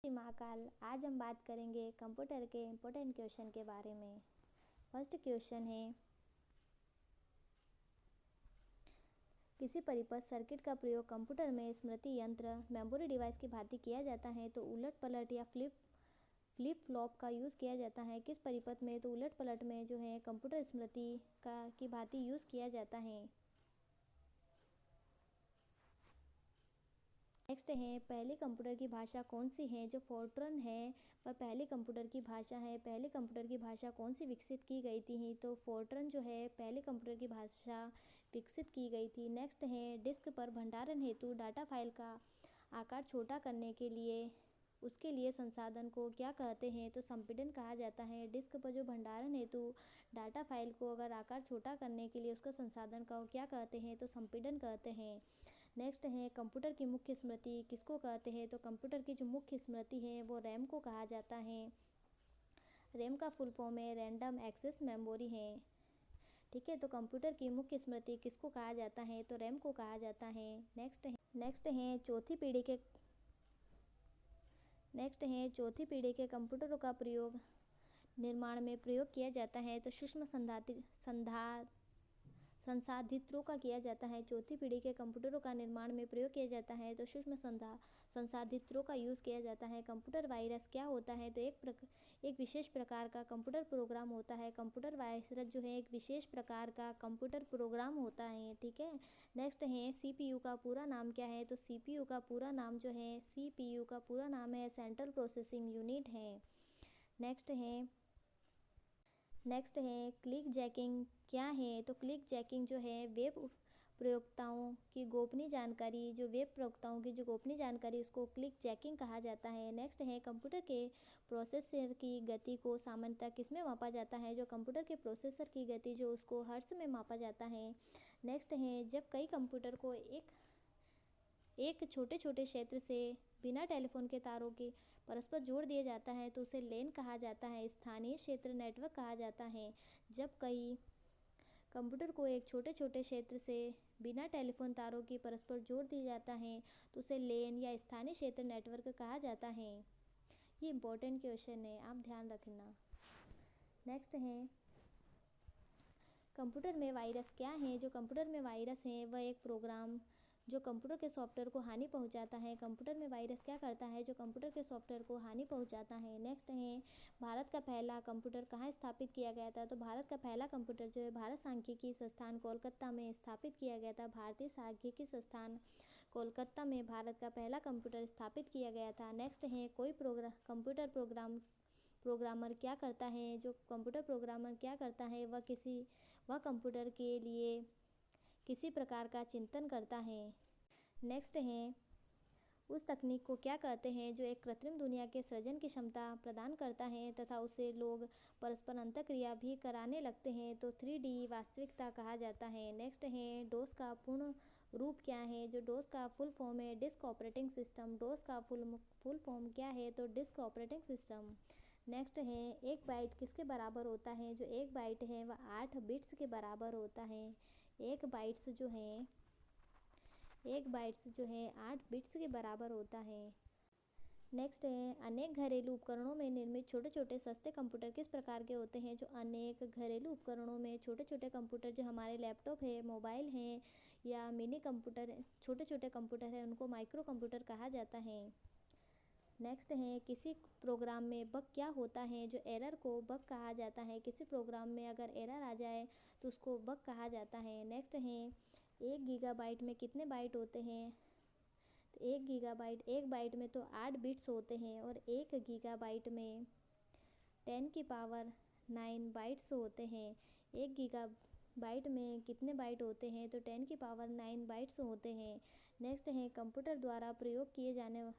महाकाल। आज हम बात करेंगे कंप्यूटर के इम्पोर्टेंट क्वेश्चन के बारे में। फर्स्ट क्वेश्चन है, किसी परिपथ सर्किट का प्रयोग कंप्यूटर में स्मृति यंत्र मेमोरी डिवाइस की भांति किया जाता है तो उलट पलट या फ्लिप फ्लॉप का यूज़ किया जाता है। किस परिपथ में तो उलट पलट में जो है कंप्यूटर स्मृति की भांति यूज़ किया जाता है। नेक्स्ट है, पहली कंप्यूटर की भाषा कौन सी है। जो फोर्ट्रन है वह पहली कंप्यूटर की भाषा है। पहली कंप्यूटर की भाषा कौन सी विकसित की गई थी तो फोर्ट्रन जो है पहले कंप्यूटर की भाषा विकसित की गई थी। नेक्स्ट है, डिस्क पर भंडारण हेतु डाटा फाइल का आकार छोटा करने के लिए उसके लिए संसाधन को क्या कहते हैं तो संपीड़न कहा जाता है। डिस्क पर जो भंडारण हेतु डाटा फाइल को अगर आकार छोटा करने के लिए उसका संसाधन का क्या कहते हैं तो संपीड़न कहते हैं। नेक्स्ट है, कंप्यूटर की मुख्य स्मृति किसको कहते हैं तो कंप्यूटर की जो मुख्य स्मृति है वो रैम को कहा जाता है। रैम का फुल फॉर्म है रैंडम एक्सेस मेमोरी है। ठीक है, तो कंप्यूटर की मुख्य स्मृति किसको कहा जाता है तो रैम को कहा जाता है। नेक्स्ट है चौथी पीढ़ी के कंप्यूटरों का प्रयोग निर्माण में प्रयोग किया जाता है तो सूक्ष्म संसाधित्रों का किया जाता है। चौथी पीढ़ी के कंप्यूटरों का निर्माण में प्रयोग किया जाता है तो सूक्ष्म संसाधित्रों का यूज़ किया जाता है। कंप्यूटर वायरस क्या होता है तो एक विशेष प्रकार का कंप्यूटर प्रोग्राम होता है। कंप्यूटर वायरस जो है एक विशेष प्रकार का कंप्यूटर प्रोग्राम होता है। ठीक है, नेक्स्ट है, सीपीयू का पूरा नाम क्या है तो सीपीयू का पूरा नाम जो है सेंट्रल प्रोसेसिंग यूनिट है। नेक्स्ट है, क्लिक जैकिंग क्या है तो क्लिक जैकिंग जो है वेब प्रयोक्ताओं की गोपनीय जानकारी उसको क्लिक जैकिंग कहा जाता है। नेक्स्ट है, कंप्यूटर के प्रोसेसर की गति को सामान्यतः किस में मापा जाता है। जो कंप्यूटर के प्रोसेसर की गति जो उसको हर्ट्ज में मापा जाता है। नेक्स्ट है, जब कई कंप्यूटर को एक छोटे क्षेत्र से बिना टेलीफोन के तारों के परस्पर जोड़ दिया जाता है तो उसे लेन कहा जाता है। स्थानीय क्षेत्र नेटवर्क कहा जाता है। जब कई कंप्यूटर को एक छोटे क्षेत्र से बिना टेलीफोन तारों की परस्पर जोड़ दिया जाता है तो उसे लेन या स्थानीय क्षेत्र नेटवर्क कहा जाता है। ये इंपॉर्टेंट क्वेश्चन है, आप ध्यान रखना। नेक्स्ट है, कंप्यूटर में वायरस क्या है। जो कंप्यूटर में वायरस है वह एक प्रोग्राम जो कंप्यूटर के सॉफ्टवेयर को हानि पहुंचाता है। कंप्यूटर में वायरस क्या करता है जो कंप्यूटर के सॉफ्टवेयर को हानि पहुंचाता है। नेक्स्ट है, भारत का पहला कंप्यूटर कहाँ स्थापित किया गया था तो भारत का पहला कंप्यूटर जो है भारत सांख्यिकी संस्थान कोलकाता में स्थापित किया गया था। भारतीय सांख्यिकी संस्थान कोलकाता में भारत का पहला कंप्यूटर स्थापित किया गया था। नेक्स्ट है, कोई कंप्यूटर प्रोग्रामर क्या करता है। जो कंप्यूटर प्रोग्रामर क्या करता है वह कंप्यूटर के लिए किसी प्रकार का चिंतन करता है। नेक्स्ट है, उस तकनीक को क्या कहते हैं जो एक कृत्रिम दुनिया के सृजन की क्षमता प्रदान करता है तथा उसे लोग परस्पर अंतःक्रिया भी कराने लगते हैं तो 3D वास्तविकता कहा जाता है। नेक्स्ट है, डोस का पूर्ण रूप क्या है। जो डोस का फुल फॉर्म है डिस्क ऑपरेटिंग सिस्टम। डोस का फुल फॉर्म क्या है तो डिस्क ऑपरेटिंग सिस्टम। नेक्स्ट है, एक बाइट किसके बराबर होता है। जो एक बाइट है वह 8 बिट्स के बराबर होता है। एक बाइट्स जो है 8 बिट्स के बराबर होता है। नेक्स्ट है, अनेक घरेलू उपकरणों में निर्मित छोटे सस्ते कंप्यूटर किस प्रकार के होते हैं। जो अनेक घरेलू उपकरणों में छोटे कंप्यूटर जो हमारे लैपटॉप है, मोबाइल है या मिनी कंप्यूटर छोटे कंप्यूटर है उनको माइक्रो कंप्यूटर कहा जाता है। नेक्स्ट है, किसी प्रोग्राम में बग क्या होता है। जो एरर को बग कहा जाता है। किसी प्रोग्राम में अगर एरर आ जाए तो उसको बग कहा जाता है। नेक्स्ट है, 1 गीगाबाइट में कितने बाइट होते हैं तो एक बाइट में तो 8 बिट्स होते हैं और 1 गीगाबाइट में 10⁹ बाइट्स होते हैं। 1 गीगाबाइट में कितने बाइट होते हैं तो 10⁹ बाइट्स होते हैं। नेक्स्ट है, कंप्यूटर द्वारा प्रयोग किए जाने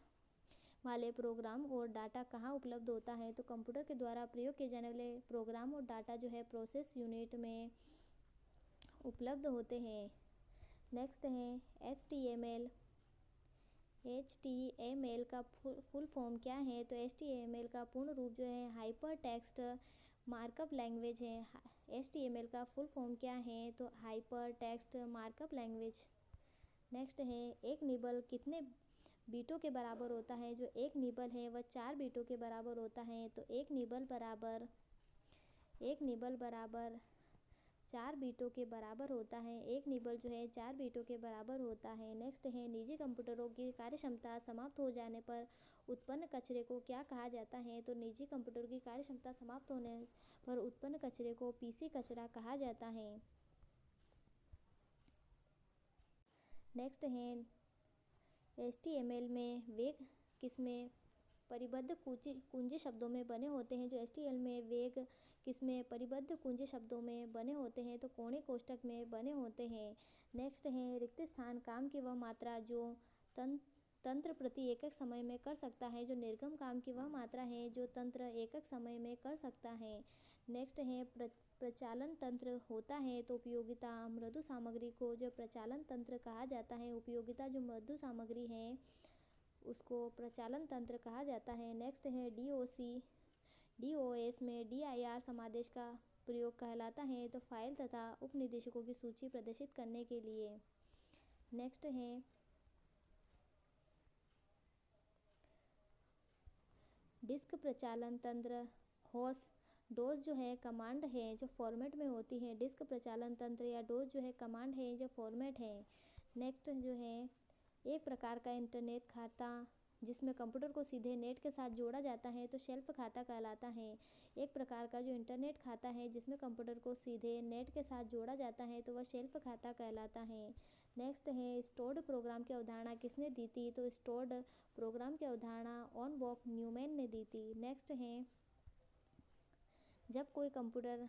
वाले प्रोग्राम और डाटा कहाँ उपलब्ध होता है तो कंप्यूटर के द्वारा प्रयोग किए जाने वाले प्रोग्राम और डाटा जो है प्रोसेस यूनिट में उपलब्ध होते हैं। नेक्स्ट है, HTML का फुल फॉर्म क्या है तो HTML का पूर्ण रूप जो है हाइपर टेक्स्ट मार्कअप लैंग्वेज है। HTML का फुल फॉर्म क्या है तो hyper text markup language. Next है, एक निबल कितने बीटों के बराबर होता है। जो एक निबल है वह 4 बीटों के बराबर होता है। तो एक निबल बराबर 4 बीटों के बराबर होता है। एक निबल जो है 4 बीटों के बराबर होता है। नेक्स्ट है, निजी कंप्यूटरों की कार्यक्षमता समाप्त हो जाने पर उत्पन्न कचरे को क्या कहा जाता है? तो निजी कंप्यूटर की कार्यक्षमता समाप्त होने पर उत्पन्न कचरे को पीसी कचरा कहा जाता है। नेक्स्ट है, HTML में वेग किसमें परिबद्ध कुंजी शब्दों में बने होते हैं? जो HTML में वेग किसमें परिबद्ध कुंजी शब्दों में बने होते हैं? तो कोणे कोष्ठक में बने होते हैं। नेक्स्ट है, रिक्त स्थान काम की वह मात्रा जो तंत्र प्रति एकक समय में कर सकता है। जो निर्गम काम की वह मात्रा है जो तंत्र एकक समय में कर सकता है। नेक्स्ट है, प्रचालन तंत्र होता है तो उपयोगिता मृदु सामग्री को जो प्रचालन तंत्र कहा जाता है। उपयोगिता जो मृदु सामग्री है उसको प्रचालन तंत्र कहा जाता है। नेक्स्ट है, DOS में DIR समादेश का प्रयोग कहलाता है तो फाइल तथा उपनिदेशकों की सूची प्रदर्शित करने के लिए। नेक्स्ट है, डिस्क प्रचालन तंत्र डोज जो है कमांड है जो फॉर्मेट में होती है। डिस्क प्रचालन तंत्र या डोज जो है कमांड है जो फॉर्मेट है। नेक्स्ट जो है, एक प्रकार का इंटरनेट खाता जिसमें कंप्यूटर को सीधे नेट के साथ जोड़ा जाता है तो शेल्फ खाता कहलाता है। एक प्रकार का जो इंटरनेट खाता है जिसमें कंप्यूटर को सीधे नेट के साथ जोड़ा जाता है तो वह शेल्फ खाता कहलाता है। नेक्स्ट है, स्टोर्ड प्रोग्राम की अवधारणा किसने दी थी? तो स्टोर्ड प्रोग्राम की अवधारणा ऑनबॉक न्यूमैन ने दी थी। नेक्स्ट है, जब कोई कंप्यूटर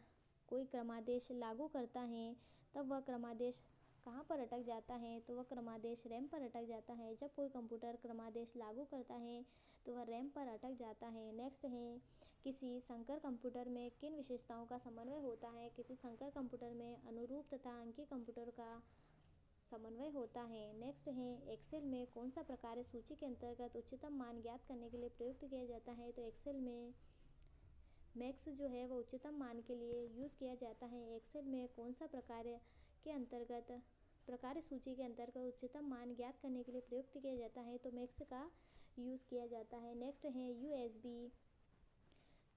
कोई क्रमादेश लागू करता है तब वह क्रमादेश कहाँ पर अटक जाता है? तो वह क्रमादेश रैम पर अटक जाता है। जब कोई कंप्यूटर क्रमादेश लागू करता है तो वह रैम पर अटक जाता है। नेक्स्ट है, किसी संकर कंप्यूटर में किन विशेषताओं का समन्वय होता है? किसी संकर कंप्यूटर में अनुरूप तथा अंकीय कंप्यूटर का समन्वय होता है। नेक्स्ट है, एक्सेल में कौन सा प्रकार सूची के अंतर्गत उच्चतम मान ज्ञात करने के लिए प्रयुक्त किया जाता है? तो एक्सेल में मैक्स जो है वह उच्चतम मान के लिए यूज़ किया जाता है। एक्सेल में कौन सा प्रकार सूची के अंतर्गत उच्चतम मान ज्ञात करने के लिए प्रयुक्त किया जाता है? तो मैक्स का यूज़ किया जाता है। नेक्स्ट है,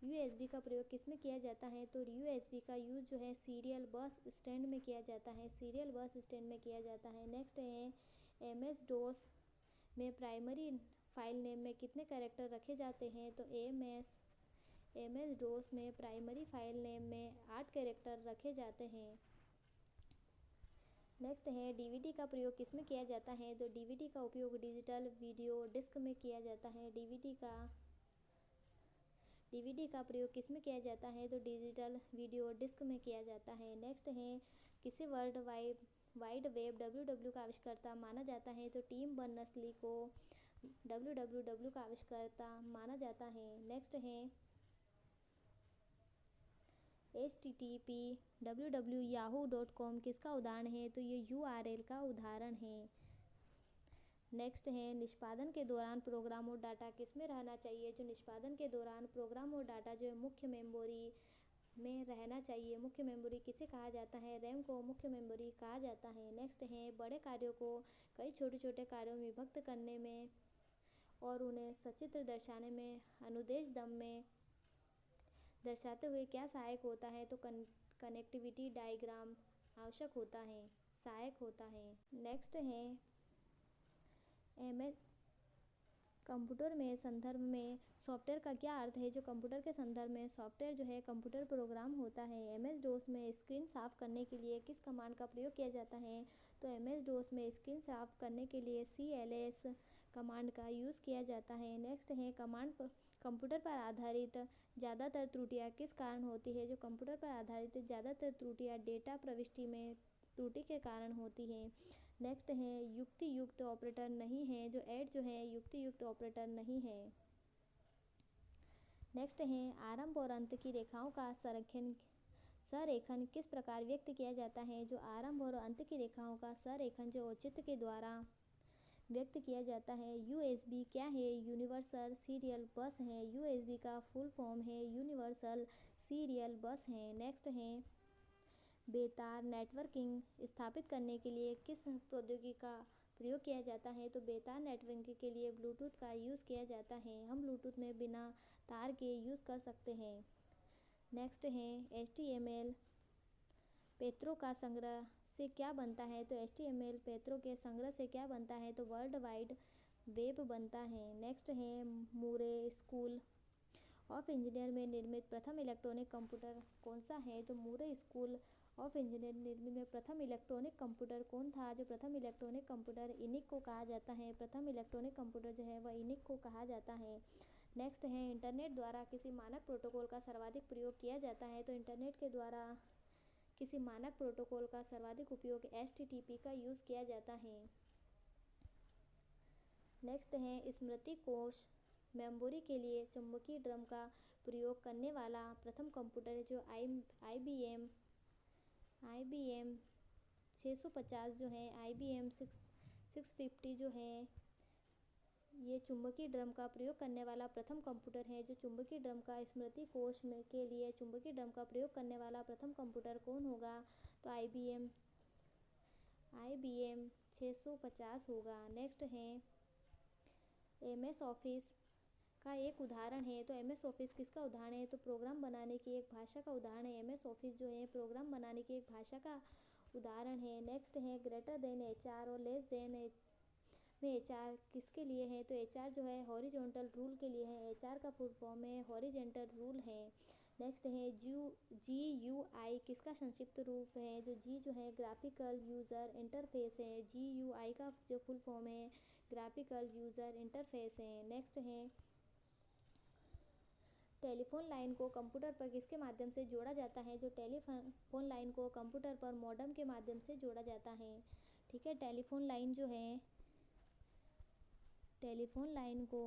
USB का प्रयोग किस में किया जाता है? तो USB का यूज़ जो है सीरियल बस स्टैंड में किया जाता है। सीरियल बस स्टैंड में किया जाता है। नेक्स्ट है, MS DOS में प्राइमरी फाइल नेम में कितने कैरेक्टर रखे जाते हैं? तो MS DOS में प्राइमरी फाइल नेम में 8 कैरेक्टर रखे जाते हैं। नेक्स्ट है, DVD का प्रयोग किस में किया जाता है? तो DVD का उपयोग डिजिटल वीडियो डिस्क में किया जाता है। DVD का प्रयोग किस में किया जाता है? तो डिजिटल वीडियो डिस्क में किया जाता है। नेक्स्ट है, किसे वर्ल्ड वाइड वेब WWW का आविष्कर्ता माना जाता है? तो टिम बर्नर्स-ली को WWW का आविष्कर्ता माना जाता है। नेक्स्ट है, HTTP www.yahoo.com किसका उदाहरण है? तो ये URL का उदाहरण है। नेक्स्ट है, निष्पादन के दौरान प्रोग्राम और डाटा किस में रहना चाहिए? जो निष्पादन के दौरान प्रोग्राम और डाटा जो है मुख्य मेमोरी में रहना चाहिए। मुख्य मेमोरी किसे कहा जाता है? रैम को मुख्य मेमोरी कहा जाता है। नेक्स्ट है, बड़े कार्यों को कई छोटे छोटे कार्यों में विभक्त करने में और उन्हें सचित्र दर्शाने में अनुदेश दम में दर्शाते हुए क्या सहायक होता है? तो कनेक्टिविटी डायग्राम आवश्यक होता है, सहायक होता है। नेक्स्ट है, MS कंप्यूटर में संदर्भ में सॉफ्टवेयर का क्या अर्थ है? जो कंप्यूटर के संदर्भ में सॉफ्टवेयर जो है कंप्यूटर प्रोग्राम होता है। MS DOS में स्क्रीन साफ करने के लिए किस कमांड का प्रयोग किया जाता है? तो MS DOS में स्क्रीन साफ करने के लिए CLS कमांड का यूज़ किया जाता है। नेक्स्ट है, कंप्यूटर पर आधारित ज़्यादातर त्रुटियाँ किस कारण होती है? जो कंप्यूटर पर आधारित ज़्यादातर त्रुटियाँ डेटा प्रविष्टि में त्रुटि के कारण होती हैं। नेक्स्ट है, युक्ति युक्त ऑपरेटर नहीं है। जो ऐड जो है युक्ति युक्त ऑपरेटर नहीं है। नेक्स्ट है, आरंभ और अंत की रेखाओं का संरेखन किस प्रकार व्यक्त किया जाता है? जो आरंभ और अंत की रेखाओं का संरेखन जो औचित्य के द्वारा व्यक्त किया जाता है। USB क्या है? यूनिवर्सल सीरियल बस है। USB का फुल फॉर्म है यूनिवर्सल सीरियल बस है। नेक्स्ट है, बेतार नेटवर्किंग स्थापित करने के लिए किस प्रौद्योगिकी का प्रयोग किया जाता है तो बेतार नेटवर्किंग के लिए ब्लूटूथ का यूज़ किया जाता है। हम ब्लूटूथ में बिना तार के यूज़ कर सकते हैं। नेक्स्ट है HTML पेत्रों का संग्रह से क्या बनता है तो HTML पेत्रों के संग्रह से क्या बनता है तो वर्ल्ड वाइड वेब बनता है। नेक्स्ट है मूरे स्कूल ऑफ इंजीनियर में निर्मित प्रथम इलेक्ट्रॉनिक कंप्यूटर कौन सा है तो मूरे स्कूल ऑफ इंजीनियर निर्मित में प्रथम इलेक्ट्रॉनिक कंप्यूटर कौन था। जो प्रथम इलेक्ट्रॉनिक कंप्यूटर इनिक को कहा जाता है। प्रथम इलेक्ट्रॉनिक कंप्यूटर जो है वह इनिक को कहा जाता है। नेक्स्ट है इंटरनेट द्वारा किसी मानक प्रोटोकॉल का सर्वाधिक प्रयोग किया जाता है तो इंटरनेट के द्वारा किसी मानक प्रोटोकॉल का सर्वाधिक उपयोग HTTP का यूज़ किया जाता है। नेक्स्ट है स्मृति कोश मेमोरी के लिए चुंबकीय ड्रम का प्रयोग करने वाला प्रथम कंप्यूटर जो IBM 650 जो है IBM 650 जो है ये चुंबकीय ड्रम का प्रयोग करने वाला प्रथम कंप्यूटर है। जो चुंबकीय ड्रम का स्मृति कोश में के लिए चुंबकीय ड्रम का प्रयोग करने वाला प्रथम कंप्यूटर कौन होगा तो IBM 650 होगा। नेक्स्ट है MS ऑफिस का एक उदाहरण है तो MS ऑफिस किसका उदाहरण है तो प्रोग्राम बनाने की एक भाषा का उदाहरण है। MS ऑफिस जो है प्रोग्राम बनाने की एक भाषा का उदाहरण है। नेक्स्ट है ग्रेटर देन HR और लेस देन में HR किसके लिए है तो HR जो है हॉरिजॉन्टल रूल के लिए है। HR का फुल फॉर्म है हॉरिजॉन्टल रूल है। नेक्स्ट है GUI किसका संक्षिप्त रूप है जो G जो है ग्राफिकल यूज़र इंटरफेस है। GUI का जो फुल फॉर्म है ग्राफिकल यूज़र इंटरफेस है। नेक्स्ट है टेलीफोन लाइन को कंप्यूटर पर किसके माध्यम से जोड़ा जाता है जो टेलीफोन लाइन को कंप्यूटर पर मॉडेम के माध्यम से जोड़ा जाता है। ठीक है, टेलीफोन लाइन जो है टेलीफोन लाइन को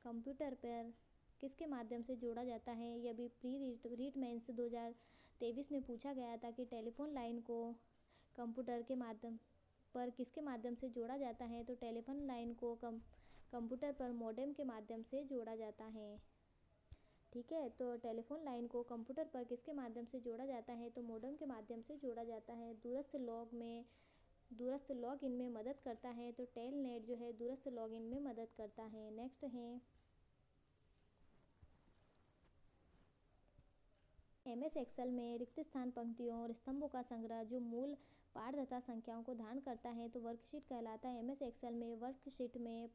कंप्यूटर पर किसके माध्यम से जोड़ा जाता है। यह भी प्री रीट मेंस 2023 में पूछा गया था कि टेलीफोन लाइन को कंप्यूटर के माध्यम पर किसके माध्यम से जोड़ा जाता है तो टेलीफोन लाइन को कंप्यूटर पर मॉडेम के माध्यम से जोड़ा जाता है। ठीक है, तो टेलीफोन लाइन को कंप्यूटर पर किसके माध्यम से जोड़ा जाता है तो मॉडेम के माध्यम से जोड़ा जाता है। दूरस्थ लॉग इन में मदद करता है तो टेलनेट जो है दूरस्थ लॉग इन में मदद करता है। नेक्स्ट है MS एक्सेल में रिक्त स्थान पंक्तियों और स्तंभों का संग्रह जो मूल पाठ तथा संख्याओं को धारण करता है तो वर्कशीट कहलाता है। MS एक्सेल में वर्कशीट में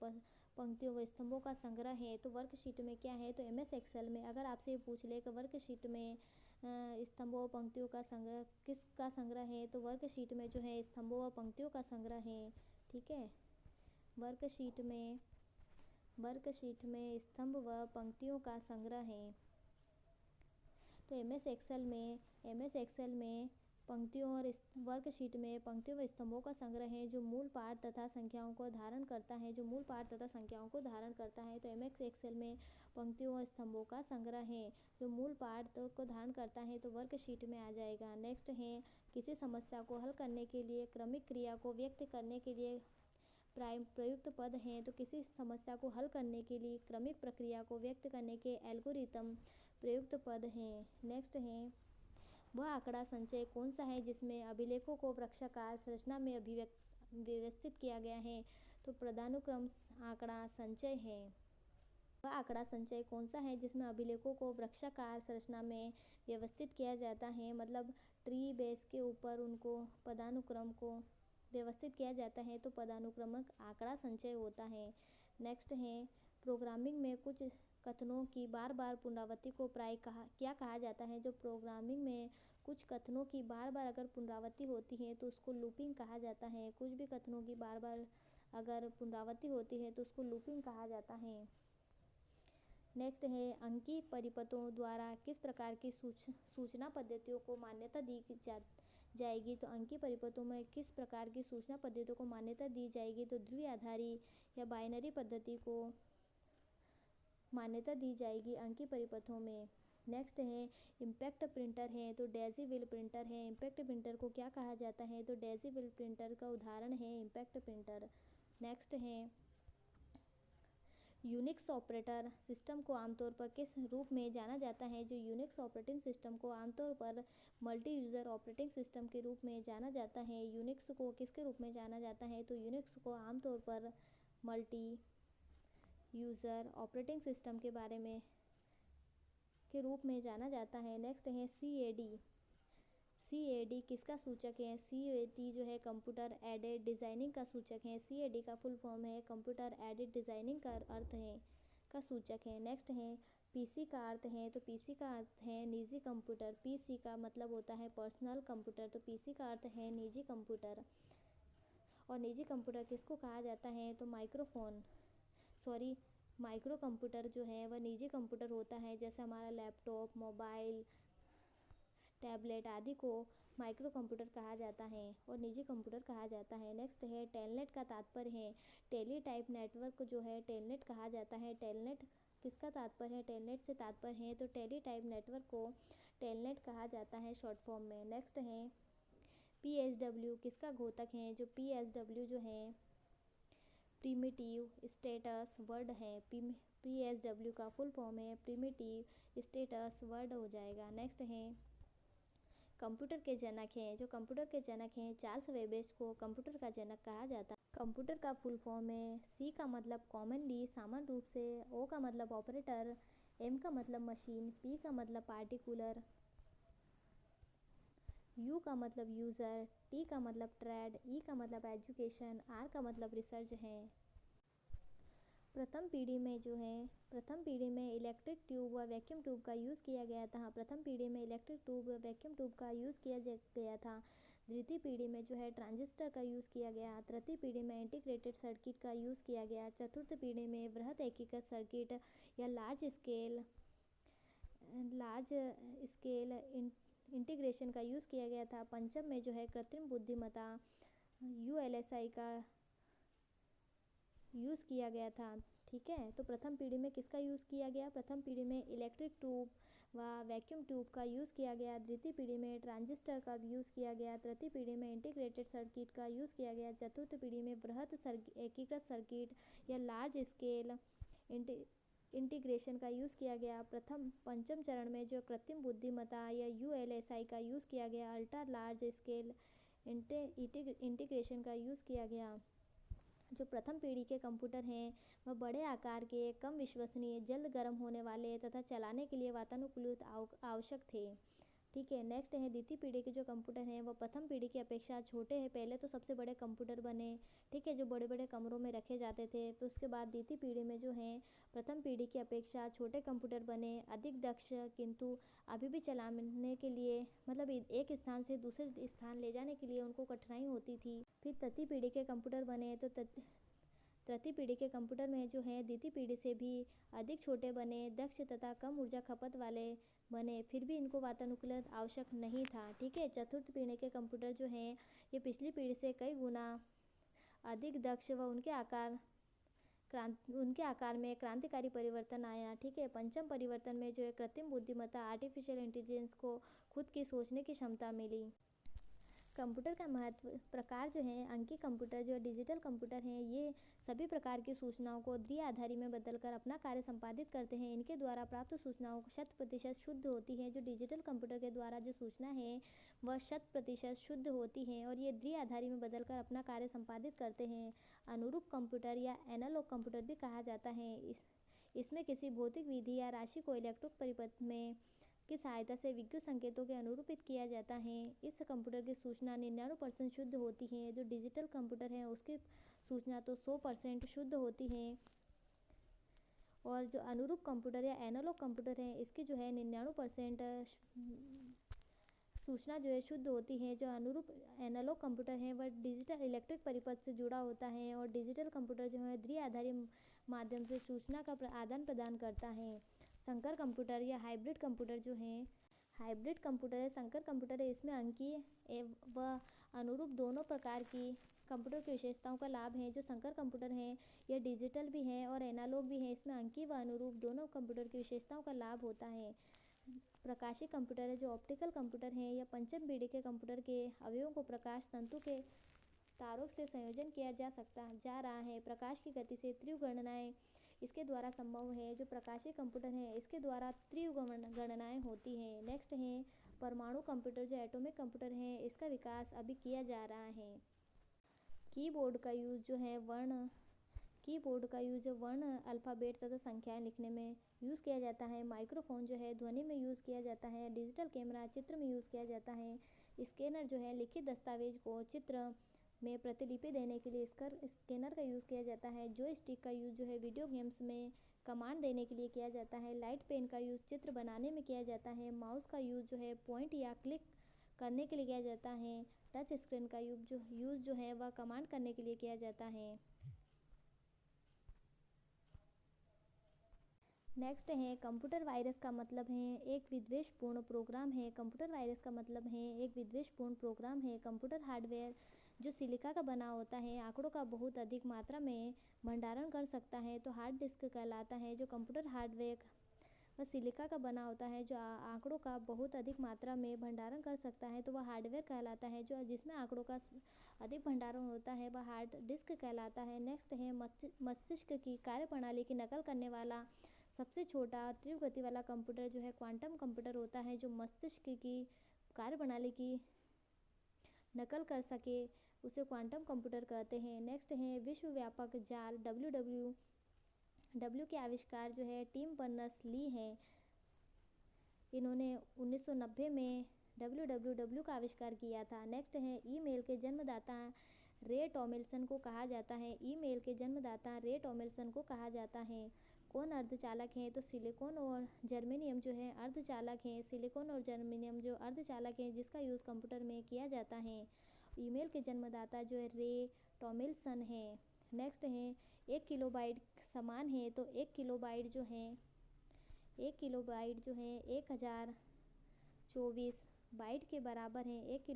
पंक्तियों व स्तंभों का संग्रह है तो वर्कशीट में क्या है तो MS एक्सेल में अगर आपसे ये पूछ ले कि वर्कशीट में स्तंभों व पंक्तियों का संग्रह किसका संग्रह है तो वर्कशीट में जो है स्तंभों व पंक्तियों का संग्रह है। ठीक है, वर्कशीट में स्तंभ व पंक्तियों का संग्रह है। तो MS एक्सेल में पंक्तियों और वर्कशीट में पंक्तियों व स्तंभों का संग्रह है जो मूल पाठ तथा संख्याओं को धारण करता है तो MS एक्सेल में पंक्तियों व स्तंभों का संग्रह है जो मूल पाठ को धारण करता है तो वर्कशीट में आ जाएगा। नेक्स्ट है किसी समस्या को हल करने के लिए क्रमिक क्रिया को व्यक्त करने के लिए प्रयुक्त पद हैं तो किसी समस्या को हल करने के लिए क्रमिक प्रक्रिया को व्यक्त करने के एल्गोरिथम प्रयुक्त पद हैं। नेक्स्ट है वह आंकड़ा संचय कौन सा है जिसमें अभिलेखों को वृक्षाकार संरचना में व्यवस्थित किया गया है तो पदानुक्रम आंकड़ा संचय है। वह आंकड़ा संचय कौन सा है जिसमें अभिलेखों को वृक्षाकार संरचना में व्यवस्थित किया जाता है मतलब ट्री बेस के ऊपर उनको पदानुक्रम को व्यवस्थित किया जाता है तो पदानुक्रमिक आंकड़ा संचय होता है। नेक्स्ट है प्रोग्रामिंग में कुछ कथनों की बार बार पुनरावृत्ति को प्राय क्या कहा जाता है। जो प्रोग्रामिंग में कुछ कथनों की बार बार अगर पुनरावृत्ति होती है तो उसको लूपिंग कहा जाता है। कुछ भी कथनों की बार बार अगर पुनरावृत्ति होती है तो उसको लूपिंग कहा जाता है। नेक्स्ट है अंकीय परिपथों द्वारा किस प्रकार की सूचना पद्धतियों को मान्यता दी जाएगी तो अंकीय परिपथों में किस प्रकार की सूचना पद्धतियों को मान्यता दी जाएगी तो द्विआधारी या बाइनरी पद्धति को मान्यता दी जाएगी अंकीय परिपथों में। नेक्स्ट है इम्पैक्ट प्रिंटर है तो डेज़ी व्हील प्रिंटर है। इम्पैक्ट प्रिंटर को क्या कहा जाता है तो डेज़ी व्हील प्रिंटर का उदाहरण है इम्पैक्ट प्रिंटर। नेक्स्ट है यूनिक्स ऑपरेटर सिस्टम को आमतौर पर किस रूप में जाना जाता है? जो यूनिक्स ऑपरेटिंग सिस्टम को आमतौर पर मल्टी यूज़र ऑपरेटिंग सिस्टम के रूप में जाना जाता है। यूनिक्स को किसके रूप में जाना जाता है? तो यूनिक्स को आमतौर पर मल्टी यूज़र ऑपरेटिंग सिस्टम के बारे में के रूप में जाना जाता है। नेक्स्ट है CAD किसका सूचक है? CAD जो है कंप्यूटर एडेड डिज़ाइनिंग का सूचक है। CAD का फुल फॉर्म है कंप्यूटर एडेड डिज़ाइनिंग का अर्थ है का सूचक है। नेक्स्ट है PC का अर्थ है, तो PC का अर्थ है निजी कंप्यूटर। PC का मतलब होता है पर्सनल कंप्यूटर, तो PC का अर्थ है निजी कंप्यूटर। और निजी कंप्यूटर किसको कहा जाता है? तो माइक्रो कंप्यूटर जो है वह निजी कंप्यूटर होता है। जैसे हमारा लैपटॉप, मोबाइल, टैबलेट आदि को माइक्रो कंप्यूटर कहा जाता है और निजी कंप्यूटर कहा जाता है। नेक्स्ट है टेलनेट का तात्पर्य है टेली टाइप नेटवर्क जो है टेलनेट कहा जाता है। टेलनेट किसका तात्पर्य है? टेलनेट से तात्पर्य है तो टेली टाइप नेटवर्क को टेलनेट कहा जाता है शॉर्ट फॉर्म में। नेक्स्ट है PSW किसका घोतक है? जो PSW जो है प्रिमिटिव स्टेटस वर्ड है। PSW का फुल फॉर्म है प्रिमिटिव स्टेटस वर्ड हो जाएगा। नेक्स्ट है कंप्यूटर के जनक हैं। जो कंप्यूटर के जनक हैं चार्ल्स वेबेज को कंप्यूटर का जनक कहा जाता है। कंप्यूटर का फुल फॉर्म है C का मतलब कॉमनली सामान्य रूप से, O का मतलब ऑपरेटर, M का मतलब मशीन, P का मतलब पार्टिकुलर, U का मतलब यूज़र, T का मतलब ट्रेड, E का मतलब एजुकेशन, R का मतलब रिसर्च है। प्रथम पीढ़ी में इलेक्ट्रिक ट्यूब व वैक्यूम ट्यूब का यूज़ किया गया था। प्रथम पीढ़ी में इलेक्ट्रिक ट्यूब व वैक्यूम ट्यूब का यूज़ किया गया था। द्वितीय पीढ़ी में जो है ट्रांजिस्टर का यूज़ किया गया। तृतीय पीढ़ी में इंटीग्रेटेड सर्किट का यूज़ किया गया। चतुर्थ पीढ़ी में बृहत एकीकृत सर्किट या लार्ज स्केल इंटीग्रेशन का यूज़ किया गया था। पंचम में जो है कृत्रिम बुद्धिमत्ता ULSI का यूज़ किया गया था। ठीक है, तो प्रथम पीढ़ी में किसका यूज़ किया गया? प्रथम पीढ़ी में इलेक्ट्रिक ट्यूब व वैक्यूम ट्यूब का यूज़ किया गया। द्वितीय पीढ़ी में ट्रांजिस्टर का यूज़ किया गया। तृतीय पीढ़ी में इंटीग्रेटेड सर्किट का यूज़ किया गया। चतुर्थ पीढ़ी में बृहत एकीकृत सर्किट या लार्ज स्केल इंटीग्रेशन का यूज़ किया गया। पंचम चरण में जो कृत्रिम बुद्धिमत्ता या ULSI का यूज़ किया गया। अल्ट्रा लार्ज स्केल इंटीग्रेशन का यूज़ किया गया। जो प्रथम पीढ़ी के कंप्यूटर हैं वह बड़े आकार के, कम विश्वसनीय, जल्द गर्म होने वाले तथा चलाने के लिए वातानुकूलित आवश्यक थे। ठीक है, नेक्स्ट है द्वितीय पीढ़ी के जो कंप्यूटर हैं वह प्रथम पीढ़ी की अपेक्षा छोटे हैं। पहले तो सबसे बड़े कंप्यूटर बने, ठीक है, जो बड़े बड़े कमरों में रखे जाते थे। फिर उसके बाद द्वितीय पीढ़ी में जो है प्रथम पीढ़ी की अपेक्षा छोटे कंप्यूटर बने, अधिक दक्ष, किंतु अभी भी चलाने के लिए मतलब एक स्थान से दूसरे स्थान ले जाने के लिए उनको कठिनाई होती थी। फिर तृतीय पीढ़ी के कंप्यूटर बने, तो तृतीय पीढ़ी के कंप्यूटर में जो है द्वितीय पीढ़ी से भी अधिक छोटे बने, दक्ष तथा कम ऊर्जा खपत वाले बने। फिर भी इनको वातानुकूलित आवश्यक नहीं था। ठीक है, चतुर्थ पीढ़ी के कंप्यूटर जो हैं ये पिछली पीढ़ी से कई गुना अधिक दक्ष व उनके आकार में क्रांतिकारी परिवर्तन आया। ठीक है, पंचम परिवर्तन में जो है कृत्रिम बुद्धिमत्ता आर्टिफिशियल इंटेलिजेंस को खुद की सोचने की क्षमता मिली। कंप्यूटर का महत्व प्रकार जो है अंकीय कंप्यूटर जो डिजिटल कंप्यूटर हैं ये सभी प्रकार की सूचनाओं को द्विआधारी में बदलकर अपना कार्य संपादित करते हैं। इनके द्वारा प्राप्त सूचनाओं 100% शुद्ध होती है। जो डिजिटल कंप्यूटर के द्वारा जो सूचना है वह 100% शुद्ध होती है और ये द्विआधारी में बदलकर अपना कार्य संपादित करते हैं। अनुरूप कंप्यूटर या एनालॉग कंप्यूटर भी कहा जाता है। इसमें किसी भौतिक विधि या राशि को इलेक्ट्रिक परिपथ में की सहायता से विद्युत संकेतों के अनुरूपित किया जाता है। इस कंप्यूटर की सूचना 99% शुद्ध होती है। जो डिजिटल कंप्यूटर है उसकी सूचना तो 100% शुद्ध होती है। और जो अनुरूप कंप्यूटर या एनालॉग कंप्यूटर है इसकी जो है 99% सूचना जो है शुद्ध होती है। जो अनुरूप एनालॉग कंप्यूटर है वह डिजिटल इलेक्ट्रिक परिपथ से जुड़ा होता है और डिजिटल कंप्यूटर जो है द्विआधारी माध्यम से सूचना का आदान प्रदान करता है। संकर कंप्यूटर या हाइब्रिड कंप्यूटर जो है हाइब्रिड कंप्यूटर है संकर कंप्यूटर है। इसमें अंकीय व अनुरूप दोनों प्रकार की कंप्यूटर की विशेषताओं का लाभ है। जो संकर कंप्यूटर है यह डिजिटल भी है और एनालॉग भी है। इसमें अंकीय व अनुरूप दोनों कंप्यूटर की विशेषताओं का लाभ होता है। प्रकाशिक कंप्यूटर है जो ऑप्टिकल कंप्यूटर है या पंचम पीढ़ी के कंप्यूटर के अवयवों को प्रकाश तंतु के तारों से संयोजन किया जा रहा है। प्रकाश की गति से तीव्र गणनाएं इसके द्वारा संभव है। जो प्रकाशीय कंप्यूटर है इसके द्वारा तीव्र गणनाएं होती हैं। नेक्स्ट है परमाणु कंप्यूटर, जो एटॉमिक कंप्यूटर है इसका विकास अभी किया जा रहा है। कीबोर्ड का यूज वर्ण अल्फ़ाबेट तथा संख्याएं लिखने में यूज़ किया जाता है। माइक्रोफोन जो है ध्वनि में यूज़ किया जाता है। डिजिटल कैमरा चित्र में यूज़ किया जाता है। स्कैनर जो है लिखित दस्तावेज को चित्र में प्रतिलिपि देने के लिए स्कैनर का यूज़ किया जाता है। जॉयस्टिक का यूज़ जो है वीडियो गेम्स में कमांड देने के लिए किया जाता है। लाइट पेन का यूज़ चित्र बनाने में किया जाता है। माउस का यूज़ जो है पॉइंट या क्लिक करने के लिए किया जाता है। टच स्क्रीन का यूज़ जो है वह कमांड करने के लिए किया जाता है। नेक्स्ट है कंप्यूटर वायरस का मतलब है एक विद्वेषपूर्ण प्रोग्राम है। कंप्यूटर वायरस का मतलब है एक विद्वेषपूर्ण प्रोग्राम है। कंप्यूटर हार्डवेयर जो सिलिका का बना होता है आंकड़ों का बहुत अधिक मात्रा में भंडारण कर सकता है तो हार्ड डिस्क कहलाता है। जो कंप्यूटर हार्डवेयर वह सिलिका का बना होता है जो आंकड़ों का बहुत अधिक मात्रा में भंडारण कर सकता है तो वह हार्डवेयर कहलाता है। जो जिसमें आंकड़ों का अधिक भंडारण होता है वह हार्ड डिस्क कहलाता है। नेक्स्ट है मस्तिष्क की कार्यप्रणाली की नकल करने वाला सबसे छोटा तीव्र गति वाला कंप्यूटर जो है क्वांटम कंप्यूटर होता है। जो मस्तिष्क की कार्यप्रणाली की नकल कर सके उसे क्वांटम कंप्यूटर कहते हैं। नेक्स्ट है विश्व व्यापक जाल डब्ल्यू के आविष्कार जो है टिम बर्नर्स-ली हैं। इन्होंने 1990 में डब्ल्यू का आविष्कार किया था। नेक्स्ट है ईमेल के जन्मदाता रे टॉमिल्सन को कहा जाता है। ईमेल के जन्मदाता रे टॉमिल्सन को कहा जाता है। कौन अर्धचालक हैं तो सिलिकॉन और जर्मेनियम जो है अर्धचालक हैं। सिलिकॉन और जर्मेनियम जो अर्धचालक हैं जिसका यूज़ कंप्यूटर में किया जाता है। ईमेल के जन्मदाता जो है रे टॉमिल्सन है। नेक्स्ट है 1 किलोबाइट समान है तो 1 किलोबाइट जो है 1024 बाइट के बराबर है। 1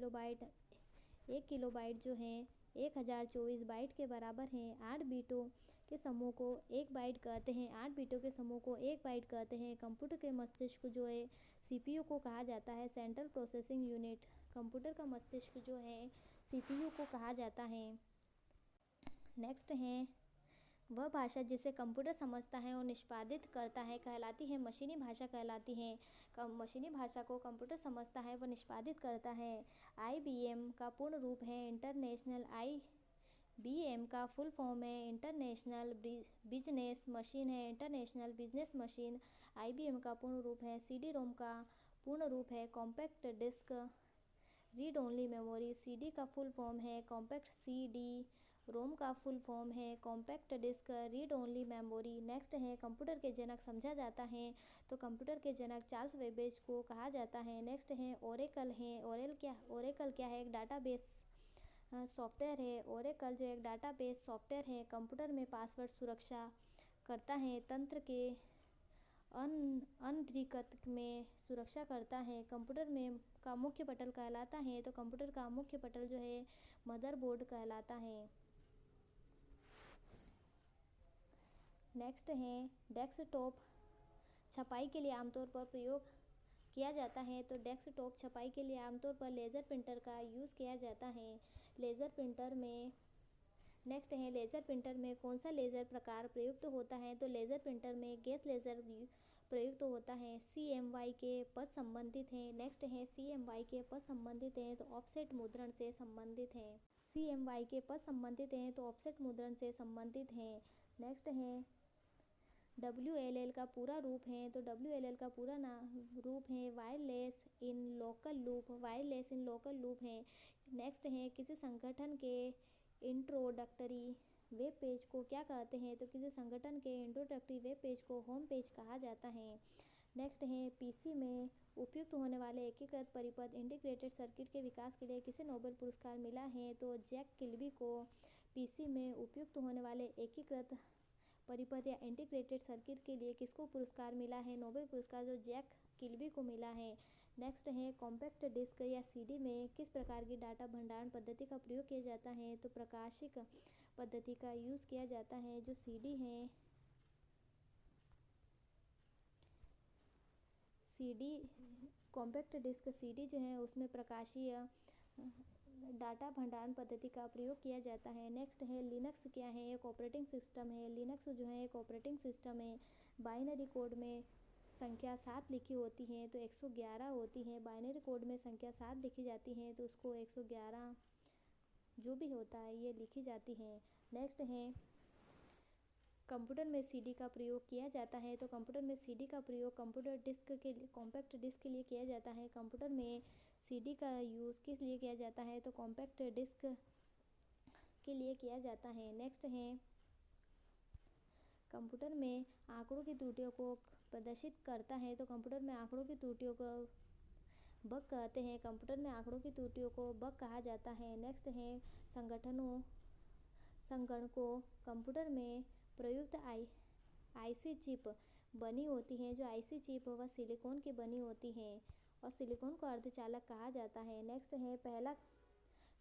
किलोबाइट जो है 1024 बाइट के बराबर है। 8 बीटों के समूह को 1 बाइट कहते हैं। 8 बीटों के समूह को 1 बाइट कहते हैं। कंप्यूटर के मस्तिष्क जो है सीपीयू को कहा जाता है। सेंट्रल प्रोसेसिंग यूनिट कंप्यूटर का मस्तिष्क जो है सीपीयू को कहा जाता है। नेक्स्ट है वह भाषा जिसे कंप्यूटर समझता है और निष्पादित करता है कहलाती है मशीनी भाषा कहलाती है। मशीनी भाषा को कंप्यूटर समझता है व निष्पादित करता है। IBM का पूर्ण रूप है इंटरनेशनल IBM का फुल फॉर्म है इंटरनेशनल बिजनेस मशीन है। इंटरनेशनल बिजनेस मशीन IBM का पूर्ण रूप है। CD-ROM का पूर्ण रूप है compact disc read only memory. CD का फुल फॉर्म है कॉम्पैक्ट CD। रोम का फुल फॉर्म है compact disc read only memory. Next है कंप्यूटर के जनक समझा जाता है तो कंप्यूटर के जनक चार्ल्स बेबेज को कहा जाता है। नेक्स्ट है ओरेकल है। ओरेकल क्या है? एक डाटाबेस सॉफ्टवेयर है। ओरेकल जो एक डाटाबेस सॉफ्टवेयर है कंप्यूटर में पासवर्ड सुरक्षा करता है। तंत्र के अनधिकृत में सुरक्षा करता है। कंप्यूटर में का मुख्य पटल कहलाता है तो कंप्यूटर का मुख्य पटल जो है मदरबोर्ड कहलाता है। नेक्स्ट है डेस्कटॉप छपाई के लिए आमतौर पर प्रयोग किया जाता है तो डेस्कटॉप छपाई के लिए आमतौर पर लेज़र प्रिंटर का यूज़ किया जाता है। लेज़र प्रिंटर में नेक्स्ट है लेज़र प्रिंटर में कौन सा लेज़र प्रकार प्रयुक्त होता है तो लेज़र प्रिंटर में गैस लेज़र प्रयुक्त होता है। CMY के पद संबंधित हैं। नेक्स्ट है CMY के पद संबंधित हैं तो ऑफसेट मुद्रण से संबंधित हैं। CMY के पद संबंधित हैं तो ऑफसेट मुद्रण से संबंधित हैं। नेक्स्ट है WLL का पूरा रूप है तो WLL का पूरा रूप है wireless in local loop. Wireless in local loop है। नेक्स्ट है किसी संगठन के इंट्रोडक्टरी वेब पेज को क्या कहते हैं तो किसी संगठन के इंट्रोडक्टरी वेब पेज को होम पेज कहा जाता है। नेक्स्ट है PC में उपयुक्त होने वाले एकीकृत परिपथ इंटीग्रेटेड सर्किट के विकास के लिए किसे नोबेल पुरस्कार मिला है तो जैक किल्बी को PC में उपयुक्त होने वाले एकीकृत परिपथ या इंटीग्रेटेड सर्किट के लिए किसको पुरस्कार मिला है? नोबेल पुरस्कार जो जैक किल्बी को मिला है। नेक्स्ट है कॉम्पैक्ट डिस्क या CD में किस प्रकार की डाटा भंडारण पद्धति का प्रयोग किया जाता है तो प्रकाशिक पद्धति का यूज़ किया जाता है। जो CD है CD कॉम्पैक्ट डिस्क CD जो है उसमें प्रकाशीय डाटा भंडारण पद्धति का प्रयोग किया जाता है। नेक्स्ट है लिनक्स क्या है, एक ऑपरेटिंग सिस्टम है। लिनक्स जो है एक ऑपरेटिंग सिस्टम है। बाइनरी कोड में संख्या 7 लिखी होती है तो 111 होती है। बाइनरी कोड में संख्या 7 लिखी जाती है तो उसको 111 जो भी होता है ये लिखी जाती है। नेक्स्ट है कंप्यूटर में सीडी का प्रयोग किया जाता है तो कंप्यूटर में सीडी का प्रयोग कंप्यूटर डिस्क के लिए, कॉम्पैक्ट डिस्क के लिए किया जाता है। कंप्यूटर में सीडी का यूज़ किस लिए किया जाता है तो कॉम्पैक्ट डिस्क के लिए किया जाता है। नेक्स्ट है कंप्यूटर में आंकड़ों की त्रुटियों को प्रदर्शित करता है तो कंप्यूटर में आंकड़ों की त्रुटियों को बग कहते हैं। कंप्यूटर में आंकड़ों की त्रुटियों को बग कहा जाता है। नेक्स्ट है संगणकों कंप्यूटर में प्रयुक्त आईसी चिप बनी होती हैं। जो आईसी चिप वह सिलिकॉन की बनी होती हैं और सिलिकॉन को अर्धचालक कहा जाता है। नेक्स्ट है पहला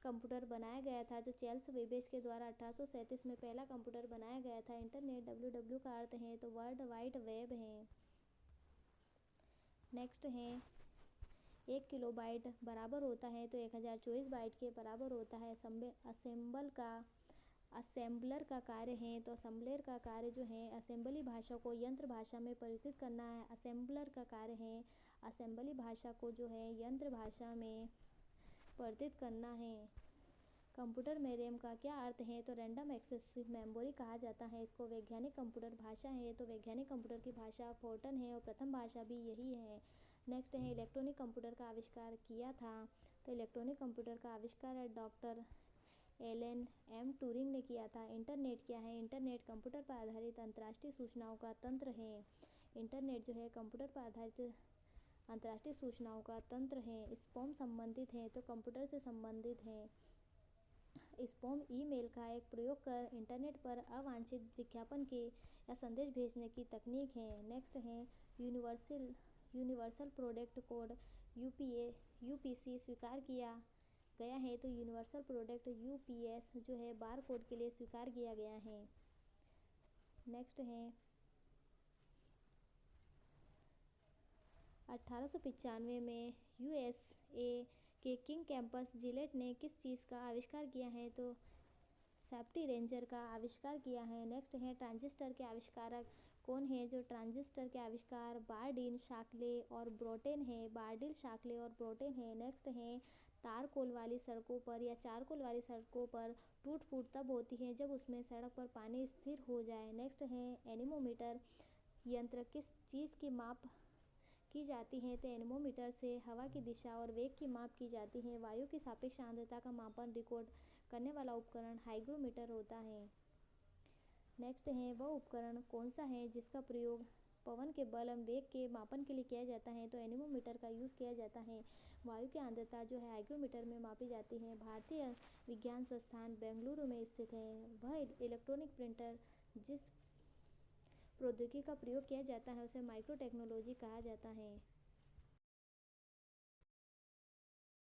कंप्यूटर बनाया गया था जो चार्ल्स बेबेज के द्वारा 1837 में पहला कंप्यूटर बनाया गया था। इंटरनेट डब्ल्यू का अर्थ है तो वर्ल्ड वाइड वेब है। नेक्स्ट है 1 किलोबाइट बराबर होता है तो 1024 बाइट के बराबर होता है। असेंबलर का कार्य है तो असेंबलर का कार्य जो है असेंबली भाषा को यंत्र भाषा में परिवर्तित करना है। असेंबलर का कार्य है असेंबली भाषा को जो है यंत्र भाषा में परिवर्तित करना है। कंप्यूटर में रैम का क्या अर्थ है तो रैंडम एक्सेस मेमोरी कहा जाता है इसको। वैज्ञानिक कंप्यूटर भाषा है तो वैज्ञानिक कंप्यूटर की भाषा फोर्टन है और प्रथम भाषा भी यही है। नेक्स्ट है इलेक्ट्रॉनिक कंप्यूटर का आविष्कार किया था तो इलेक्ट्रॉनिक कंप्यूटर का आविष्कार डॉक्टर एलन एम ट्यूरिंग ने किया था। इंटरनेट क्या है, इंटरनेट कंप्यूटर पर आधारित अंतर्राष्ट्रीय सूचनाओं का तंत्र है। इंटरनेट जो है कंप्यूटर पर आधारित अंतर्राष्ट्रीय सूचनाओं का तंत्र है। स्पैम संबंधित है तो कंप्यूटर से संबंधित है। स्पैम ईमेल का एक प्रयोग कर इंटरनेट पर अवांछित विज्ञापन के या संदेश भेजने की तकनीक है। नेक्स्ट है यूनिवर्सल प्रोडक्ट कोड यूपीसी स्वीकार किया गया है तो यूनिवर्सल प्रोडक्ट यूपीएस जो है बार कोड के लिए स्वीकार किया गया है। नेक्स्ट है 1895 में यूएसए के किंग कैंपस जिलेट ने किस चीज़ का आविष्कार किया है तो सेफ्टी रेंजर का आविष्कार किया है। नेक्स्ट है ट्रांजिस्टर के आविष्कारक कौन है जो ट्रांजिस्टर के आविष्कार बार्डिन शाक्ले और ब्रोटेन है। बार्डिन शाक्ले और ब्रोटेन है। नेक्स्ट है तारकोल वाली सड़कों पर या चारकोल वाली सड़कों पर टूट फूट तब होती है जब उसमें सड़क पर पानी स्थिर हो जाए। नेक्स्ट है एनीमोमीटर यंत्र किस चीज़ की माप की जाती है तो एनीमोमीटर से हवा की दिशा और वेग की माप की जाती है। वायु की सापेक्ष आर्द्रता का मापन रिकॉर्ड करने वाला उपकरण हाइग्रोमीटर होता है। नेक्स्ट है वह उपकरण कौन सा है जिसका प्रयोग पवन के बल एवं वेग के मापन के लिए किया जाता है तो एनीमोमीटर का यूज़ किया जाता है। वायु की आर्द्रता जो है हाइग्रोमीटर में मापी जाती है। भारतीय विज्ञान संस्थान बेंगलुरु में स्थित है। वह इलेक्ट्रॉनिक प्रिंटर जिस प्रौद्योगिकी का प्रयोग किया जाता है उसे माइक्रो टेक्नोलॉजी कहा जाता है।